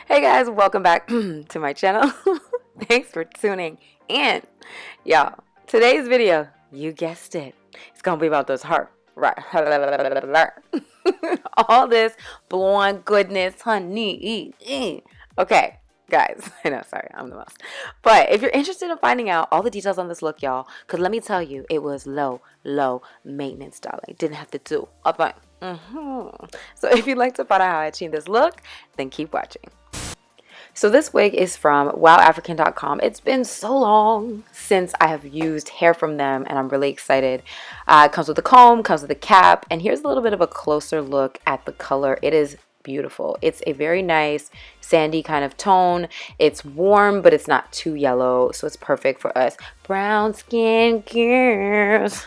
Hey guys, welcome back to my channel. Thanks for tuning in. Y'all, today's video, you guessed it, it's gonna be about this her. Right. All this blonde goodness, honey. Okay, guys, I know, sorry, I'm the most. But if you're interested in finding out all the details on this look, y'all, because let me tell you, it was low maintenance, darling. Didn't have to do a thing. So if you'd like to find out how I achieved this look, then keep watching. So this wig is from WowAfrican.com. It's been so long since I have used hair from them, and I'm really excited. It comes with a comb, comes with a cap, and here's a little bit of a closer look at the color. It is beautiful. It's a very nice sandy kind of tone. It's warm, but it's not too yellow, so it's perfect for us brown skin girls.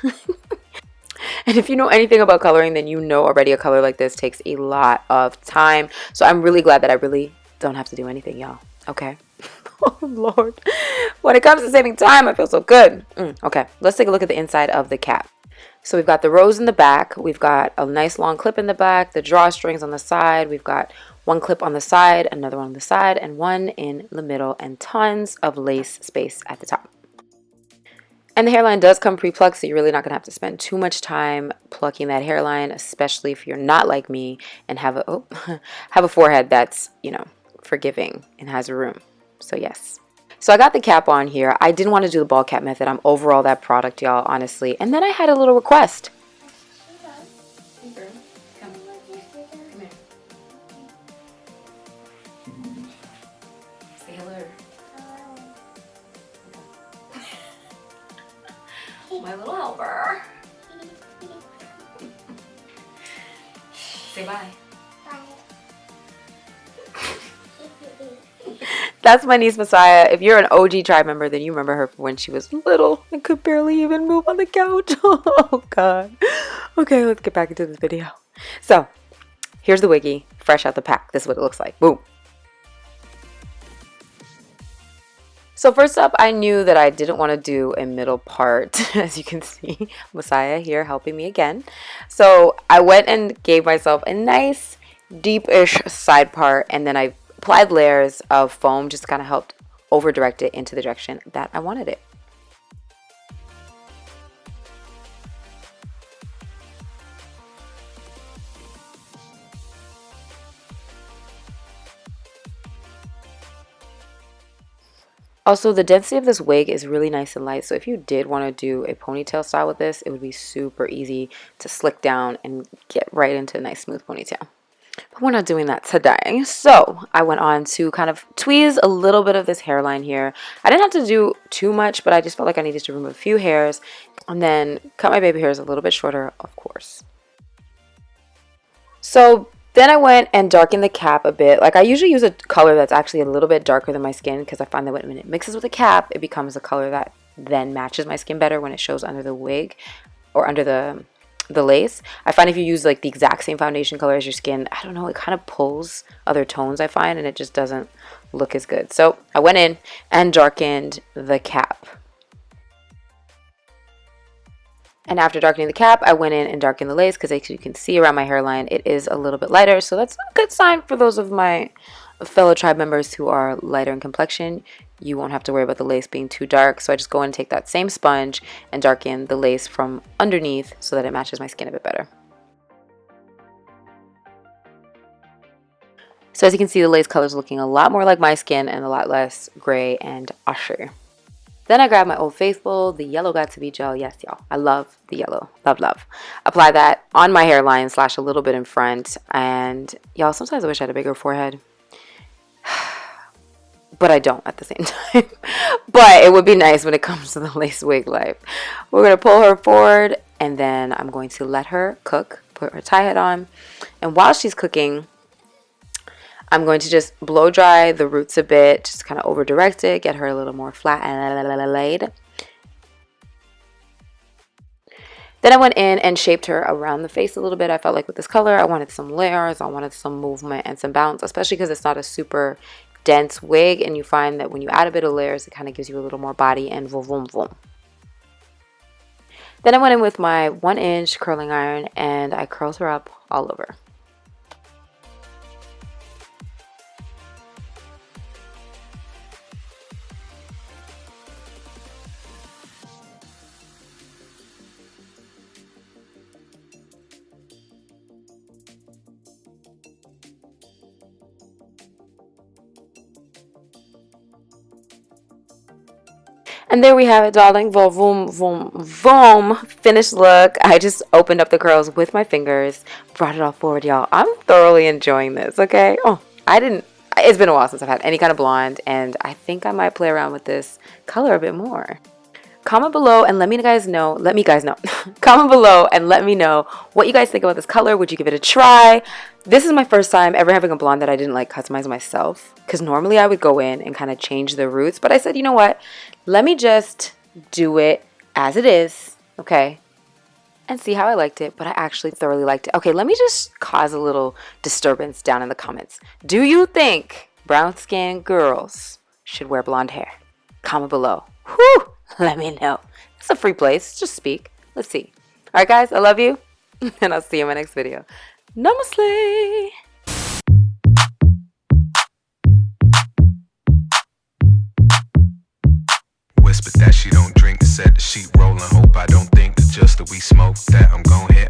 And if you know anything about coloring, then you know already a color like this takes a lot of time. So I'm really glad that I really don't have to do anything, y'all. Okay. Oh, Lord. When it comes to saving time, I feel so good. Okay, let's take a look at the inside of the cap. So we've got the rose in the back. We've got a nice long clip in the back, the drawstrings on the side. We've got one clip on the side, another one on the side, and one in the middle, and tons of lace space at the top. And the hairline does come pre-plucked, so you're really not going to have to spend too much time plucking that hairline, especially if you're not like me and have a have a forehead that's, you know, forgiving and has room. So yes. So I got the cap on here. I didn't want to do the ball cap method. I'm over all that product, y'all, honestly. And then I had a little request. Say hello. My little helper. Say bye. That's my niece Messiah. If you're an OG tribe member, then you remember her from when she was little and could barely even move on the couch. Oh God. Okay, let's get back into this video. So here's the wiggy, fresh out the pack. This is what it looks like. Boom. So first up, I knew that I didn't want to do a middle part. As you can see, Messiah here helping me again. So I went and gave myself a nice deep-ish side part, and then I applied layers of foam, just kind of helped over direct it into the direction that I wanted it. Also, the density of this wig is really nice and light, so if you did want to do a ponytail style with this, it would be super easy to slick down and get right into a nice smooth ponytail. But we're not doing that today. So I went on to kind of tweeze a little bit of this hairline here. I didn't have to do too much, but I just felt like I needed to remove a few hairs and then cut my baby hairs a little bit shorter, of course. So then I went and darkened the cap a bit. Like, I usually use a color that's actually a little bit darker than my skin, because I find that when it mixes with the cap, it becomes a color that then matches my skin better when it shows under the wig or under the lace. I find if you use like the exact same foundation color as your skin, I don't know, it kind of pulls other tones, I find, and it just doesn't look as good. So I went in and darkened the cap. And after darkening the cap, I went in and darkened the lace, because as you can see around my hairline, it is a little bit lighter. So that's a good sign for those of my fellow tribe members who are lighter in complexion. You won't have to worry about the lace being too dark. So I just go in and take that same sponge and darken the lace from underneath so that it matches my skin a bit better. So as you can see, the lace color is looking a lot more like my skin and a lot less gray and ashy. Then I grabbed my Old Faithful, the yellow got to be gel. Yes, y'all, I love the yellow. Love. Apply that on my hairline / a little bit in front. And y'all, sometimes I wish I had a bigger forehead. But I don't at the same time. But it would be nice when it comes to the lace wig life. We're going to pull her forward, and then I'm going to let her cook, put her tie head on. And while she's cooking, I'm going to just blow dry the roots a bit, just kind of over direct it, get her a little more flat and laid. Then I went in and shaped her around the face a little bit. I felt like with this color, I wanted some layers, I wanted some movement and some bounce, especially because it's not a super dense wig, and you find that when you add a bit of layers, it kind of gives you a little more body and vroom vroom vroom. Then I went in with my 1-inch curling iron and I curled her up all over. And there we have it, darling. Vroom, vroom, vroom. Finished look. I just opened up the curls with my fingers, brought it all forward, y'all. I'm thoroughly enjoying this, okay? Oh, it's been a while since I've had any kind of blonde, and I think I might play around with this color a bit more. Comment below and let me guys know. Comment below and let me know what you guys think about this color. Would you give it a try? This is my first time ever having a blonde that I didn't like customize myself, because normally I would go in and kind of change the roots, but I said, you know what? Let me just do it as it is, okay? And see how I liked it, but I actually thoroughly liked it. Okay, let me just cause a little disturbance down in the comments. Do you think brown-skinned girls should wear blonde hair? Comment below. Whew! Let me know. It's a free place. Just speak. Let's see. All right, guys. I love you. And I'll see you in my next video. Namaste. Whispered that she don't drink, set the sheet rolling. Hope I don't think that just that we smoke, that I'm gon' hit